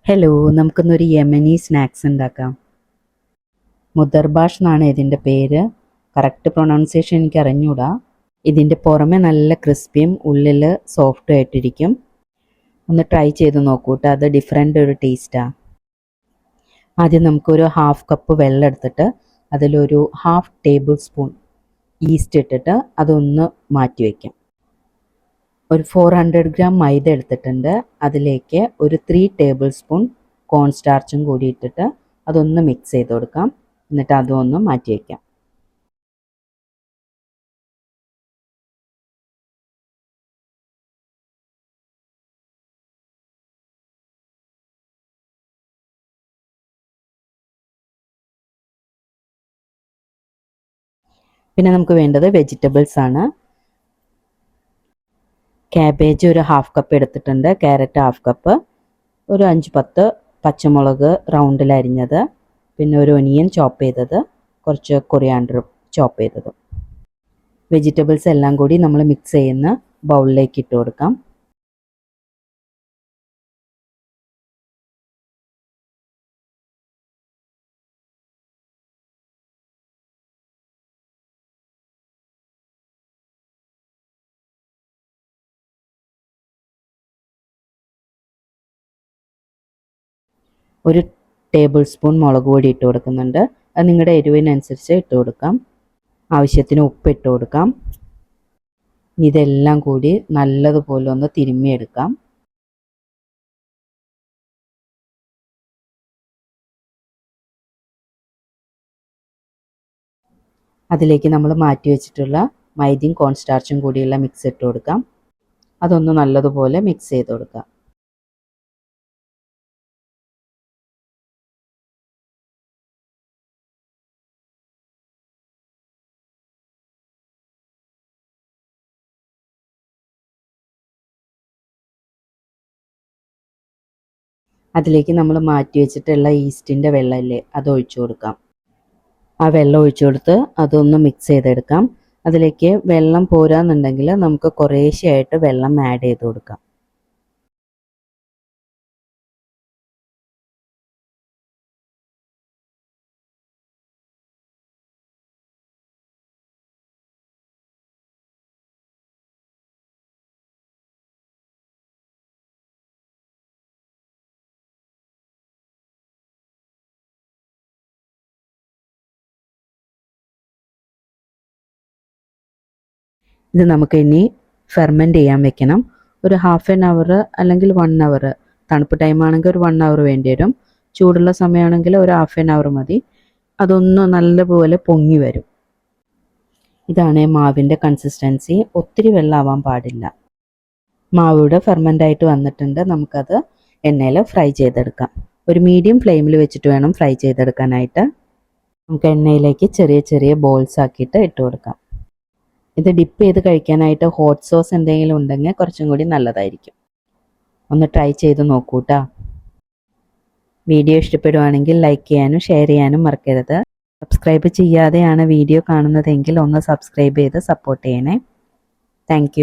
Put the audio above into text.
Hello, നമുക്കിന്നൊരു Yemeni snacks ഉണ്ടാക്കാം. മുദർബാഷ് എന്നാണ് ഇതിൻ്റെ പേര്. കറക്റ്റ് പ്രൊണൗൺസിയേഷൻ എനിക്ക് അറിഞ്ഞൂടാ. ഇതിൻ്റെ പുറമെ നല്ല ക്രിസ്പിയും ഉള്ളിൽ സോഫ്റ്റും ആയിട്ടിരിക്കും. ഒന്ന് ട്രൈ ചെയ്ത് നോക്കൂട്ടോ, അത് ഡിഫറെൻ്റ് ഒരു ടേസ്റ്റാണ്. ആദ്യം നമുക്കൊരു 1/2 കപ്പ് വെള്ളം എടുത്തിട്ട് അതിലൊരു 1/2 ടേബിൾ സ്പൂൺ ഈസ്റ്റ് ഇട്ടിട്ട് അതൊന്ന് മാറ്റി വയ്ക്കാം. ഒരു 400 ഗ്രാം മൈദ എടുത്തിട്ടുണ്ട്. അതിലേക്ക് ഒരു 3 ടേബിൾ സ്പൂൺ കോൺ സ്റ്റാർച്ചും കൂടി ഇട്ടിട്ട് അതൊന്ന് മിക്സ് ചെയ്ത് കൊടുക്കാം. എന്നിട്ട് അതൊന്ന് മാറ്റി വയ്ക്കാം. പിന്നെ നമുക്ക് വേണ്ടത് വെജിറ്റബിൾസ് ആണ്. ക്യാബേജ് ഒരു 1/2 കപ്പ് എടുത്തിട്ടുണ്ട്, ക്യാരറ്റ് 1/2 കപ്പ്, ഒരു 5-10 പച്ചമുളക് റൗണ്ടിൽ അരിഞ്ഞത്, പിന്നെ ഒരു ഒനിയൻ ചോപ്പ് ചെയ്തത്, കുറച്ച് കൊറിയാണ്ടർ ചോപ്പ് ചെയ്തതും. വെജിറ്റബിൾസ് എല്ലാം കൂടി നമ്മൾ മിക്സ് ചെയ്യുന്ന ബൗളിലേക്ക് ഇട്ട് കൊടുക്കാം. ഒരു ടേബിൾ സ്പൂൺ മുളക് പൊടി ഇട്ട് കൊടുക്കുന്നുണ്ട്. അത് നിങ്ങളുടെ എരിവിനനുസരിച്ച് ഇട്ട് കൊടുക്കാം. ആവശ്യത്തിന് ഉപ്പ് ഇട്ട് കൊടുക്കാം. ഇതെല്ലാം കൂടി നല്ലതുപോലെ ഒന്ന് തിരുമ്മിയെടുക്കാം. അതിലേക്ക് നമ്മൾ മാറ്റി വെച്ചിട്ടുള്ള മൈദയും കോൺ സ്റ്റാർച്ചും കൂടിയുള്ള മിക്സ് ഇട്ട് കൊടുക്കാം. അതൊന്ന് നല്ലതുപോലെ മിക്സ് ചെയ്ത് കൊടുക്കാം. അതിലേക്ക് നമ്മൾ മാറ്റി വെച്ചിട്ടുള്ള ഈസ്റ്റിൻ്റെ വെള്ളമില്ലേ, അത് ഒഴിച്ചു കൊടുക്കാം. ആ വെള്ളം ഒഴിച്ചു കൊടുത്ത് അതൊന്ന് മിക്സ് ചെയ്തെടുക്കാം. അതിലേക്ക് വെള്ളം പോരാന്നുണ്ടെങ്കിൽ നമുക്ക് കുറേശ്ശെയായിട്ട് വെള്ളം ആഡ് ചെയ്ത് കൊടുക്കാം. ഇത് നമുക്ക് ഇനി ഫെർമെൻറ്റ് ചെയ്യാൻ വെക്കണം. ഒരു 1/2 അവർ അല്ലെങ്കിൽ 1 അവർ. തണുപ്പ് ടൈം ആണെങ്കിൽ ഒരു 1 അവർ വേണ്ടി വരും. ചൂടുള്ള സമയമാണെങ്കിൽ ഒരു 1/2 അവർ മതി. അതൊന്ന് നല്ലപോലെ പൊങ്ങി വരും. ഇതാണ് മാവിൻ്റെ കൺസിസ്റ്റൻസി. ഒത്തിരി വെള്ളമാവാൻ പാടില്ല. മാവ് ഇവിടെ ഫെർമെൻ്റ് ആയിട്ട് വന്നിട്ടുണ്ട്. നമുക്കത് എണ്ണയിൽ ഫ്രൈ ചെയ്തെടുക്കാം. ഒരു മീഡിയം ഫ്ലെയിമിൽ വെച്ചിട്ട് വേണം ഫ്രൈ ചെയ്തെടുക്കാനായിട്ട്. നമുക്ക് എണ്ണയിലേക്ക് ചെറിയ ചെറിയ ബോൾസ് ആക്കിയിട്ട് ഇട്ട് കൊടുക്കാം. ഇത് ഡിപ്പ് ചെയ്ത് കഴിക്കാനായിട്ട് ഹോട്ട് സോസ് എന്തെങ്കിലും ഉണ്ടെങ്കിൽ കുറച്ചും കൂടി നല്ലതായിരിക്കും. ഒന്ന് ട്രൈ ചെയ്ത് നോക്കൂട്ടാ. വീഡിയോ ഇഷ്ടപ്പെടുവാണെങ്കിൽ ലൈക്ക് ചെയ്യാനും ഷെയർ ചെയ്യാനും മറക്കരുത്. സബ്സ്ക്രൈബ് ചെയ്യാതെയാണ് വീഡിയോ കാണുന്നതെങ്കിൽ ഒന്ന് സബ്സ്ക്രൈബ് ചെയ്ത് സപ്പോർട്ട് ചെയ്യണേ. താങ്ക്